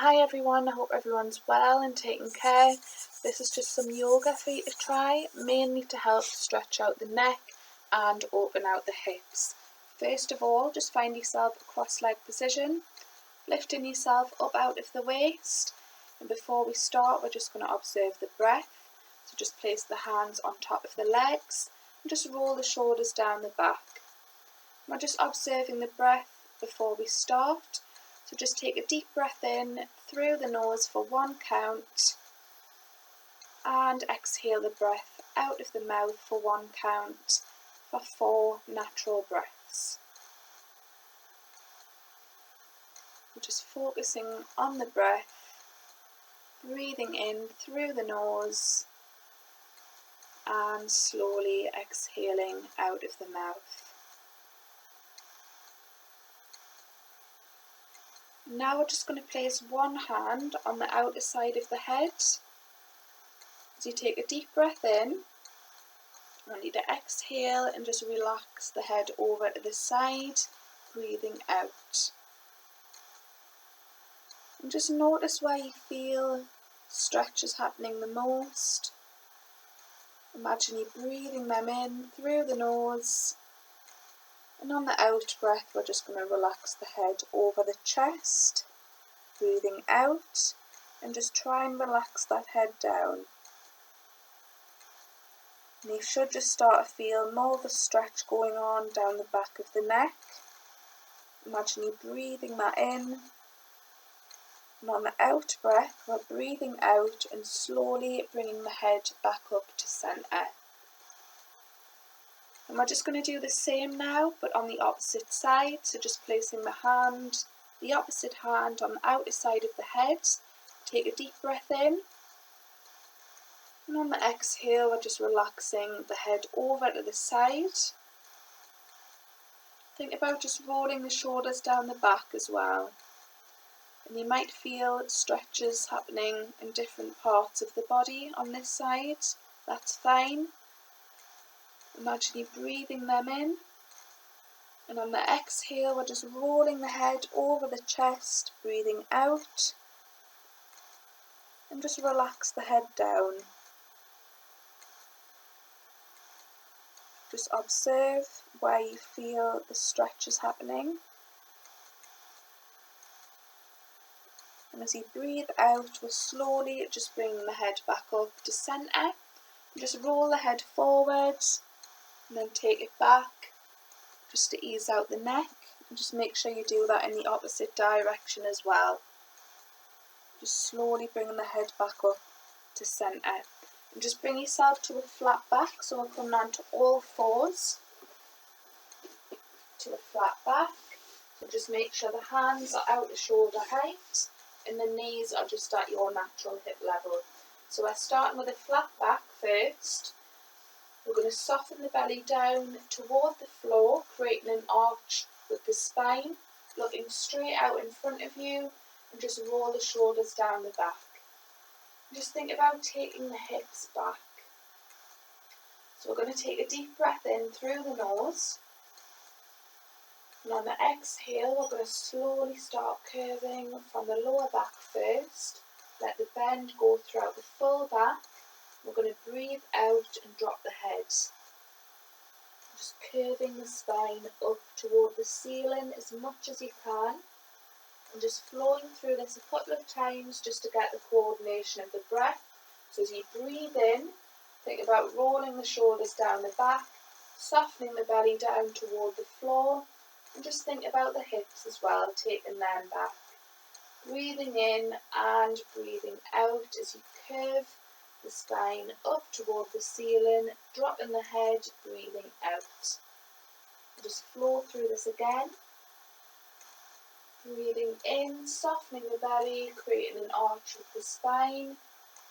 Hi everyone, I hope everyone's well and taking care. This is just some yoga for you to try, mainly to help stretch out the neck and open out the hips. First of all, just find yourself a cross-leg position, lifting yourself up out of the waist. And before we start, we're just going to observe the breath. So just place the hands on top of the legs and just roll the shoulders down the back. We're just observing the breath before we start. So just take a deep breath in through the nose for 1 count and exhale the breath out of the mouth for 1 count for 4 natural breaths. We're just focusing on the breath, breathing in through the nose and slowly exhaling out of the mouth. Now we're just going to place one hand on the outer side of the head. As you take a deep breath in, I want you to exhale and just relax the head over to the side, breathing out. And just notice where you feel stretch is happening the most. Imagine you breathing them in through the nose. And on the out breath, we're just going to relax the head over the chest, breathing out, and just try and relax that head down. And you should just start to feel more of a stretch going on down the back of the neck. Imagine you breathing that in. And on the out breath, we're breathing out and slowly bringing the head back up to centre. And we're just going to do the same now, but on the opposite side. So just placing the opposite hand on the outer side of the head. Take a deep breath in. And on the exhale, we're just relaxing the head over to the side. Think about just rolling the shoulders down the back as well. And you might feel stretches happening in different parts of the body on this side. That's fine. Imagine you breathing them in. And on the exhale, we're just rolling the head over the chest, breathing out. And just relax the head down. Just observe where you feel the stretch is happening. And as you breathe out, we're slowly just bringing the head back up to centre. Just roll the head forward and then take it back just to ease out the neck. And just make sure you do that in the opposite direction as well. Just slowly bringing the head back up to centre. And just bring yourself to a flat back, so we're coming on to all fours. To a flat back. So just make sure the hands are out to shoulder height and the knees are just at your natural hip level. So we're starting with a flat back first. We're going to soften the belly down toward the floor, creating an arch with the spine, looking straight out in front of you, and just roll the shoulders down the back. Just think about taking the hips back. So we're going to take a deep breath in through the nose. And on the exhale, we're going to slowly start curving from the lower back first. Let the bend go throughout the full back. We're going to breathe out and drop the head. Just curving the spine up toward the ceiling as much as you can. And just flowing through this a couple of times just to get the coordination of the breath. So as you breathe in, think about rolling the shoulders down the back, softening the belly down toward the floor, and just think about the hips as well, taking them back. Breathing in and breathing out as you curve the spine up toward the ceiling, dropping the head, breathing out. And just flow through this again. Breathing in, softening the belly, creating an arch with the spine,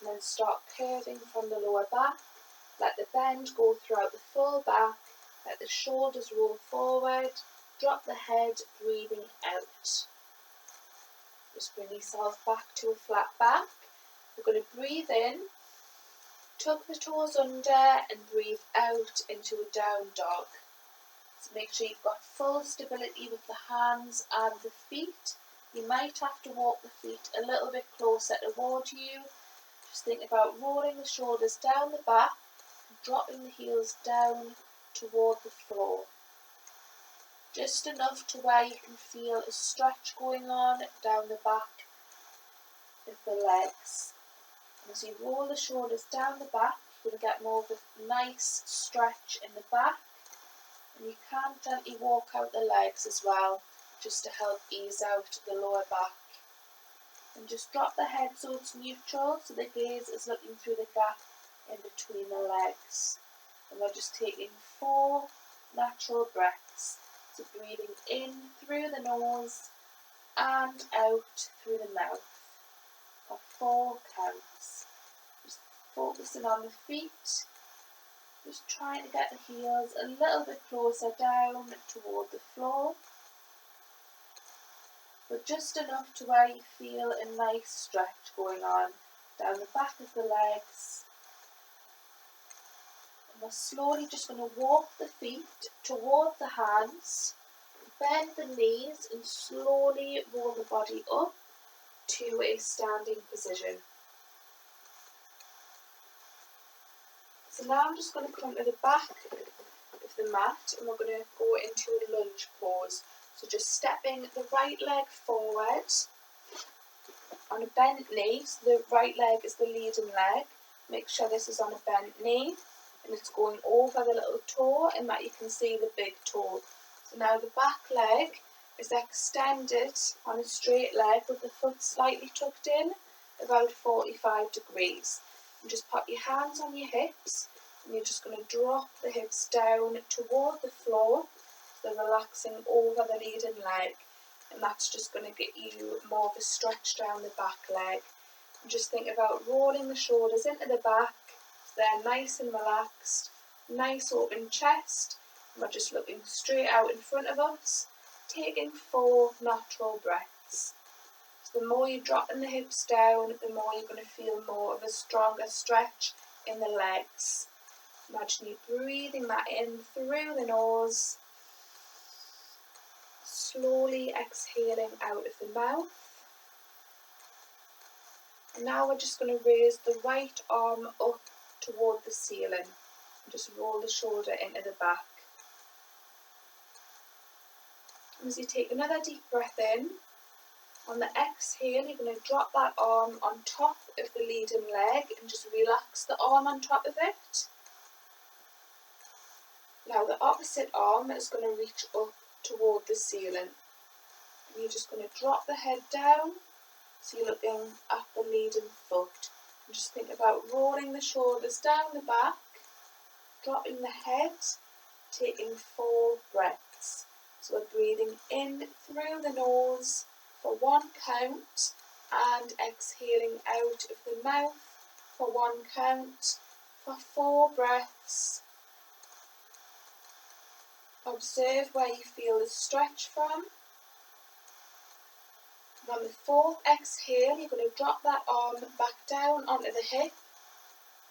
and then start curving from the lower back. Let the bend go throughout the full back, let the shoulders roll forward, drop the head, breathing out. Just bring yourself back to a flat back. We're going to breathe in, tuck the toes under, and breathe out into a down dog. So make sure you've got full stability with the hands and the feet. You might have to walk the feet a little bit closer toward you. Just think about rolling the shoulders down the back, dropping the heels down toward the floor. Just enough to where you can feel a stretch going on down the back of the legs. And as you roll the shoulders down the back, you're going to get more of a nice stretch in the back. And you can gently walk out the legs as well, just to help ease out the lower back. And just drop the head so it's neutral, so the gaze is looking through the gap in between the legs. And we're just taking 4 natural breaths. So breathing in through the nose and out through the mouth for 4 counts. Just focusing on the feet, just trying to get the heels a little bit closer down toward the floor, but just enough to where you feel a nice stretch going on down the back of the legs. And we're slowly just going to walk the feet toward the hands, bend the knees and slowly roll the body up to a standing position. So now I'm just going to come to the back of the mat and we're going to go into a lunge pose. So just stepping the right leg forward on a bent knee, so the right leg is the leading leg. Make sure this is on a bent knee and it's going over the little toe and that you can see the big toe. So now the back leg is extended on a straight leg with the foot slightly tucked in, about 45 degrees. And just pop your hands on your hips and you're just going to drop the hips down toward the floor. So relaxing over the leading leg, and that's just going to get you more of a stretch down the back leg. And just think about rolling the shoulders into the back, so they're nice and relaxed, nice open chest, and we're just looking straight out in front of us, taking 4 natural breaths. So the more you're dropping the hips down, the more you're going to feel more of a stronger stretch in the legs. Imagine you breathing that in through the nose, slowly exhaling out of the mouth. And now we're just going to raise the right arm up toward the ceiling and just roll the shoulder into the back. And as you take another deep breath in, on the exhale you're going to drop that arm on top of the leading leg and just relax the arm on top of it. Now the opposite arm is going to reach up toward the ceiling. And you're just going to drop the head down, so you're looking at the leading foot. And just think about rolling the shoulders down the back, dropping the head, taking 4 breaths. So we're breathing in through the nose for 1 count and exhaling out of the mouth for 1 count for 4 breaths. Observe where you feel the stretch from. And on the 4th exhale, you're going to drop that arm back down onto the hip,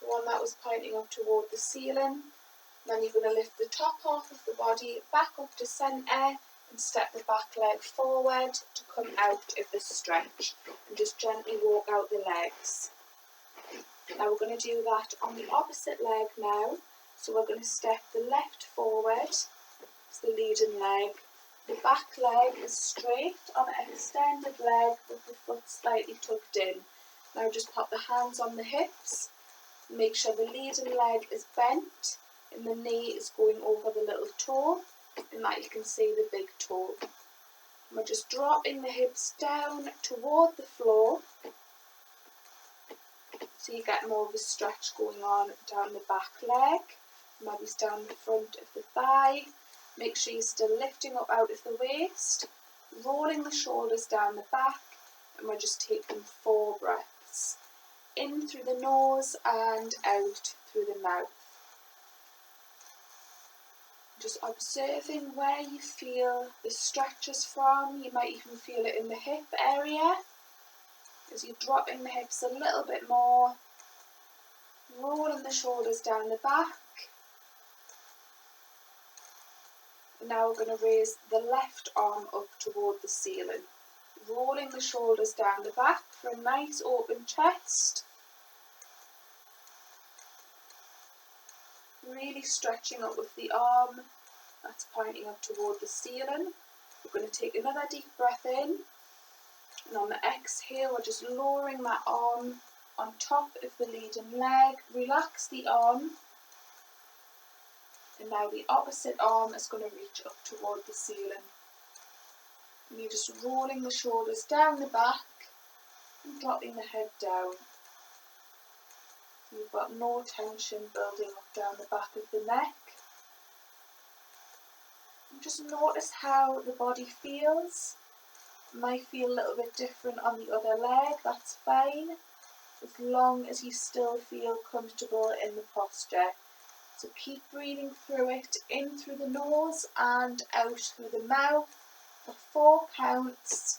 the one that was pointing up toward the ceiling. And then you're going to lift the top half of the body back up to centre and step the back leg forward to come out of the stretch. And just gently walk out the legs. Now we're going to do that on the opposite leg now. So we're going to step the left forward. It's the leading leg. The back leg is straight on an extended leg with the foot slightly tucked in. Now just pop the hands on the hips. Make sure the leading leg is bent and the knee is going over the little toe and that you can see the big toe. And we're just dropping the hips down toward the floor so you get more of a stretch going on down the back leg, maybe down the front of the thigh. Make sure you're still lifting up out of the waist, rolling the shoulders down the back, and we're just taking 4 breaths. In through the nose and out through the mouth. Just observing where you feel the stretches from. You might even feel it in the hip area. As you're dropping the hips a little bit more, rolling the shoulders down the back. Now we're going to raise the left arm up toward the ceiling. rolling the shoulders down the back for a nice open chest. Really stretching up with the arm that's pointing up toward the ceiling. We're going to take another deep breath in, and on the exhale we're just lowering that arm on top of the leading leg. Relax the arm, and now the opposite arm is going to reach up toward the ceiling. And you're just rolling the shoulders down the back and dropping the head down. You've got no tension building up down the back of the neck. And just notice how the body feels. It might feel a little bit different on the other leg, that's fine, as long as you still feel comfortable in the posture. So keep breathing through it, in through the nose and out through the mouth for 4 counts.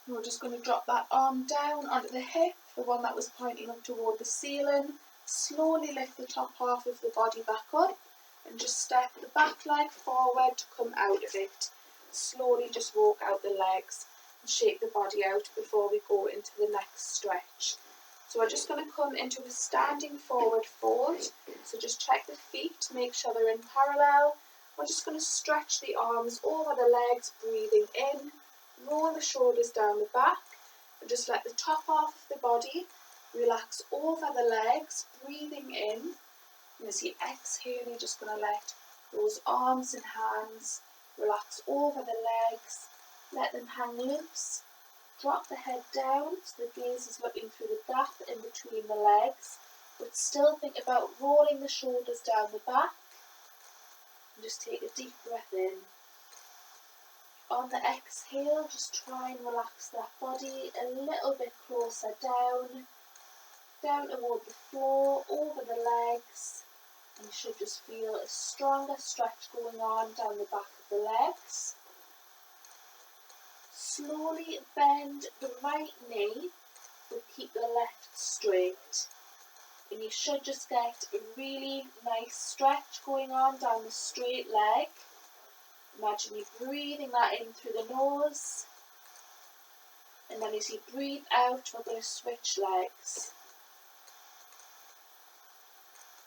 We're just going to drop that arm down onto the hip, the one that was pointing up toward the ceiling. Slowly lift the top half of the body back up and just step the back leg forward to come out of it. Slowly just walk out the legs and shake the body out before we go into the next stretch. So we're just going to come into a standing forward fold. So just check the feet, make sure they're in parallel. We're just going to stretch the arms over the legs, breathing in. Roll the shoulders down the back and just let the top half of the body relax over the legs, breathing in. And as you exhale, you're just going to let those arms and hands relax over the legs. Let them hang loose. Drop the head down so the gaze is looking through the gap in between the legs. But still think about rolling the shoulders down the back. And just take a deep breath in. On the exhale, just try and relax that body a little bit closer down toward the floor, over the legs. And you should just feel a stronger stretch going on down the back of the legs. Slowly bend the right knee, but keep the left straight. And you should just get a really nice stretch going on down the straight leg. Imagine you breathing that in through the nose, and then as you breathe out, we're going to switch legs.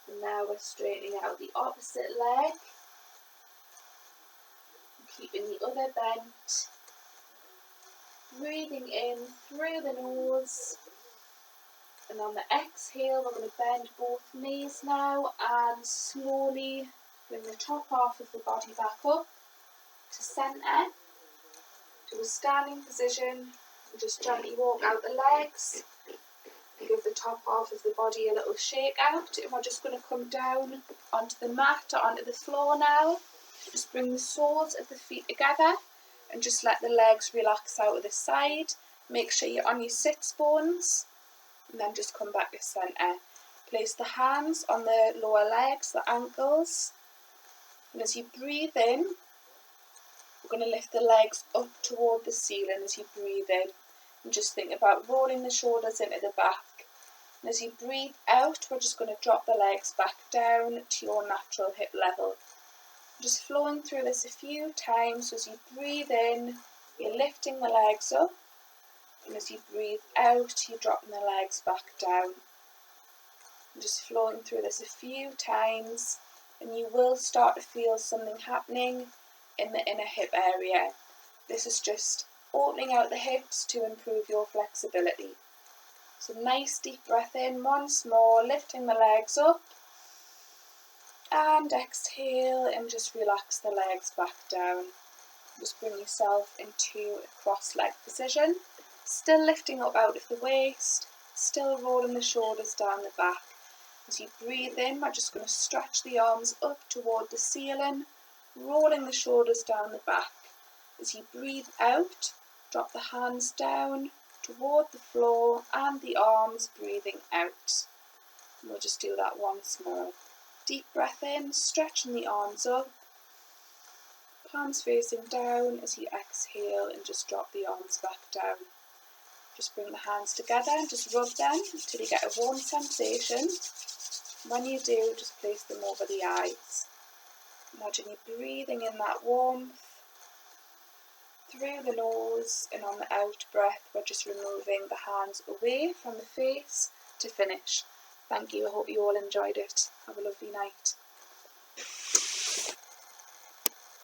And now we're straightening out the opposite leg, keeping the other bent. Breathing in through the nose, and on the exhale, we're going to bend both knees now and slowly bring the top half of the body back up to centre, to a standing position, and just gently walk out the legs, and give the top half of the body a little shake out. And we're just going to come down onto the mat or onto the floor now. Just bring the soles of the feet together and just let the legs relax out of the side. Make sure you're on your sits bones, and then just come back to centre. Place the hands on the lower legs, the ankles, and as you breathe in, we're going to lift the legs up toward the ceiling as you breathe in, and just think about rolling the shoulders into the back. And as you breathe out, we're just going to drop the legs back down to your natural hip level. Just flowing through this a few times. As you breathe in, you're lifting the legs up, and as you breathe out, you're dropping the legs back down. And just flowing through this a few times, and you will start to feel something happening in the inner hip area. This is just opening out the hips to improve your flexibility. So nice deep breath in once more, lifting the legs up, and exhale and just relax the legs back down. Just bring yourself into a cross-leg position, still lifting up out of the waist, still rolling the shoulders down the back. As you breathe in, we're just going to stretch the arms up toward the ceiling, rolling the shoulders down the back. As you breathe out, drop the hands down toward the floor and the arms, breathing out. And we'll just do that once more. Deep breath in, stretching the arms up, palms facing down as you exhale, and just drop the arms back down. Just bring the hands together and just rub them until you get a warm sensation. When you do, just place them over the eyes. Imagine you're breathing in that warmth through the nose, and on the out breath we're just removing the hands away from the face to finish. Thank you, I hope you all enjoyed it. Have a lovely night.